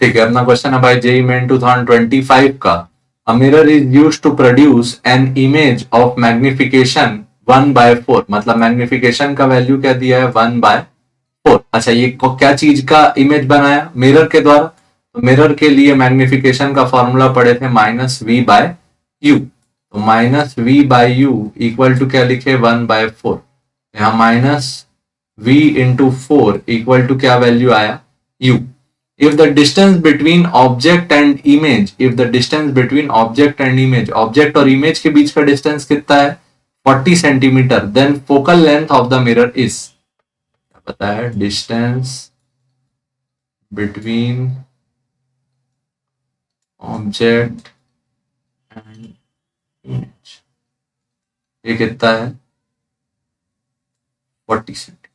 ठीक है, अपना क्वेश्चन है भाई जेई मेन 2025 का। A mirror is used to produce an image of magnification 1/4, मतलब मैग्निफिकेशन का वैल्यू क्या दिया है 1/4। अच्छा, ये क्या चीज का इमेज बनाया, मिरर के द्वारा। तो मिरर के लिए मैग्निफिकेशन का फॉर्मूला पढ़े थे -v/u। तो -v/u इक्वल टू क्या लिखे 1/4। यहाँ -v/4 इक्वल टू क्या वैल्यू आया u। if the distance between object and image, if the distance between object and image, object और image के बीच का डिस्टेंस कितना है 40 centimetre, then focal length of the mirror is, पता है, distance between object and image, ये कितना है 40 सेंटीमीटर।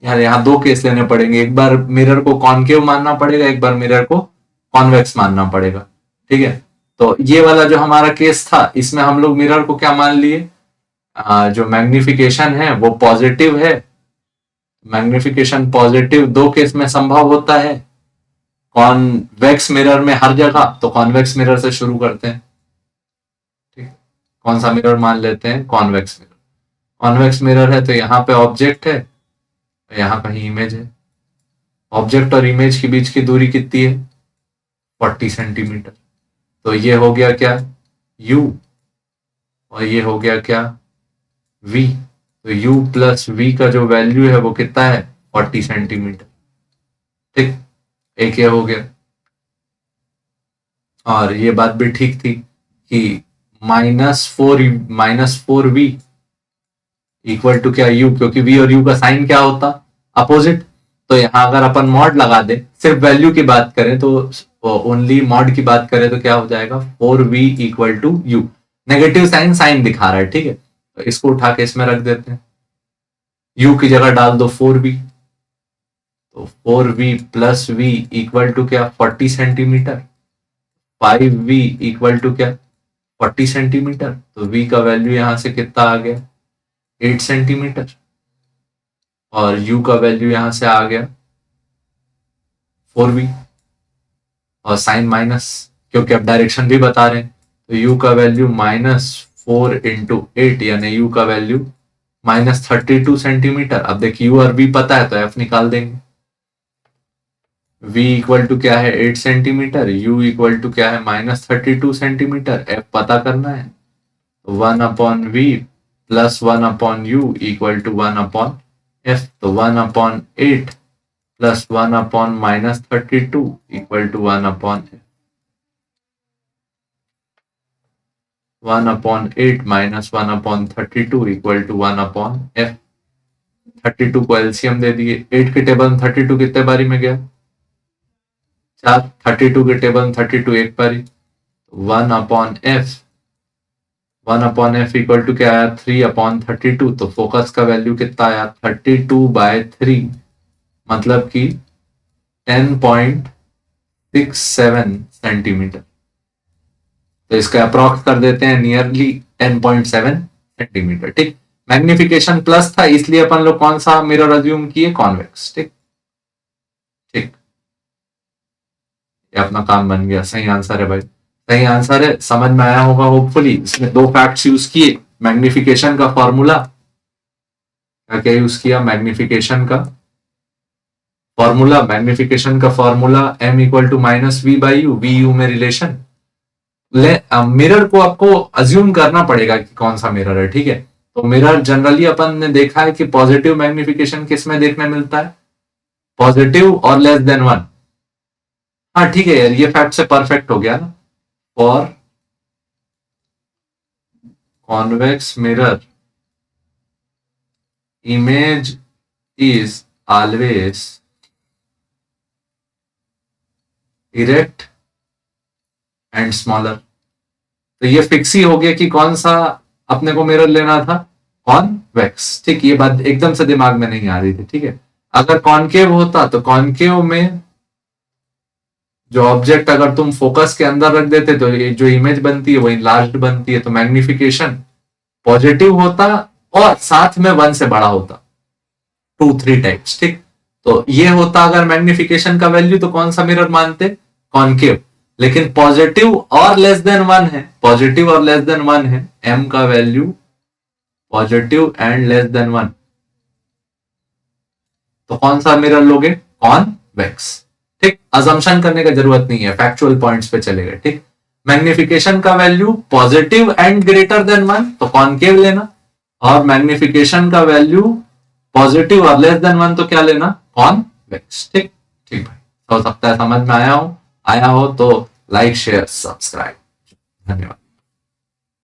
यार यहाँ दो केस लेने पड़ेंगे, एक बार मिरर को कॉनकेव मानना पड़ेगा, एक बार मिरर को कॉन्वेक्स मानना पड़ेगा। ठीक है, तो ये वाला जो हमारा केस था, इसमें हम लोग मिरर को क्या मान लिए, जो मैग्निफिकेशन है वो पॉजिटिव है। मैग्निफिकेशन पॉजिटिव दो केस में संभव होता है, कॉन्वेक्स मिरर में हर जगह। तो कॉन्वेक्स मिरर से शुरू करते हैं। ठीक, कौन सा मिरर मान लेते हैं, कॉन्वेक्स मिरर। कॉन्वेक्स मिरर है तो यहाँ पे ऑब्जेक्ट है, यहां कहीं इमेज है। ऑब्जेक्ट और इमेज के बीच की दूरी कितनी है 40 सेंटीमीटर। तो ये हो गया क्या u, और ये हो गया क्या v। तो u प्लस v का जो वैल्यू है वो कितना है 40 सेंटीमीटर। ठीक, एक ये हो गया। और ये बात भी ठीक थी कि -4v इक्वल टू क्या u, क्योंकि v और u का साइन क्या होता अपोजिट। तो यहां अगर अपन मॉड लगा दे, सिर्फ वैल्यू की बात करें तो, ओनली मॉड की बात करें तो क्या हो जाएगा 4v equal to u। Negative sign sign दिखा रहा है, ठीक है, तो इसको उठा के इसमें रख देते हैं, u की जगह डाल दो 4v। तो 4v plus v equal to क्या 40 सेंटीमीटर। 5v इक्वल टू क्या 40 सेंटीमीटर। तो v का वैल्यू यहां से कितना आ गया 8 सेंटीमीटर, और u का वैल्यू यहां से आ गया 4v, और साइन माइनस, क्योंकि अब डायरेक्शन भी बता रहे हैं। तो u का वैल्यू -4 × 8, यानी u का वैल्यू -32 सेंटीमीटर। अब देखिए u और v पता है तो f निकाल देंगे। v इक्वल टू क्या है 8 सेंटीमीटर, u इक्वल टू क्या है -32 सेंटीमीटर, f पता करना है। तो 1/v plus 1/u equal to 1/f। तो 1/8 plus 1/-32 equal to 1/f। 1/8 minus 1/32 equal to 1/f। 32 को एलसीएम दे दिए। 8 के टेबल में 32 कितने बारी में गया 4। 32 के टेबल में 32 एक बारी। 1/f, 1/f इक्वल टू क्या आया 3/32। तो फोकस का वैल्यू कितना आया 32/3, मतलब कि 10.67 सेंटीमीटर। तो इसका अप्रॉक्स कर देते हैं नियरली 10.7 सेंटीमीटर। ठीक, मैग्निफिकेशन प्लस था इसलिए अपन लोग कौन सा मिरर अज्यूम किए कॉन्वेक्स। ठीक ठीक, ये अपना काम बन गया। सही आंसर है भाई, सही आंसर है, समझ में आया होगा होपफुली। इसमें दो फैक्ट्स यूज किए, मैग्निफिकेशन का फॉर्मूला, क्या क्या यूज किया, मैग्निफिकेशन का फॉर्मूला, मैग्निफिकेशन का formula m equal to -v/u, v/u में रिलेशन। मिरर को आपको अज्यूम करना पड़ेगा कि कौन सा मिरर है। ठीक है, तो मिरर जनरली अपन ने देखा है कि पॉजिटिव मैग्निफिकेशन किस में देखने मिलता है, पॉजिटिव और लेस देन 1। हाँ ठीक है यार, ये फैक्ट से परफेक्ट हो गया ना। For convex mirror image is always erect and smaller. तो ये फिक्स ही हो गया कि कौन सा अपने को मिरर लेना था, कॉन्वेक्स। ठीक, ये बात एकदम से दिमाग में नहीं आ रही थी। ठीक है, अगर कॉनकेव होता तो कॉनकेव में जो ऑब्जेक्ट अगर तुम फोकस के अंदर रख देते तो ये जो इमेज बनती है वो इनलार्ज्ड बनती है। तो मैग्निफिकेशन पॉजिटिव होता और साथ में 1 से बड़ा होता, 2, 3 टाइप्स। ठीक, तो ये होता अगर मैग्निफिकेशन का वैल्यू, तो कौन सा मिरर मानते, कॉनकेव, लेकिन पॉजिटिव और लेस देन 1 है, पॉजिटिव और लेस देन 1 है, m का value positive and less than 1, तो कौन सा मिरर लोगे? कॉन्वेक्स। ठीक, अजम्पशन करने का जरूरत नहीं है, फैक्चुअल पॉइंट्स पे चले गए। ठीक, मैग्निफिकेशन का value positive and greater than 1 तो कॉनकेव लेना, और मैग्निफिकेशन का वैल्यू पॉजिटिव और लेस देन 1 तो क्या लेना? कॉन्वेक्स। ठीक, ठीक भाई, हो सकता है समझ में आया हो तो लाइक शेयर सब्सक्राइब। धन्यवाद।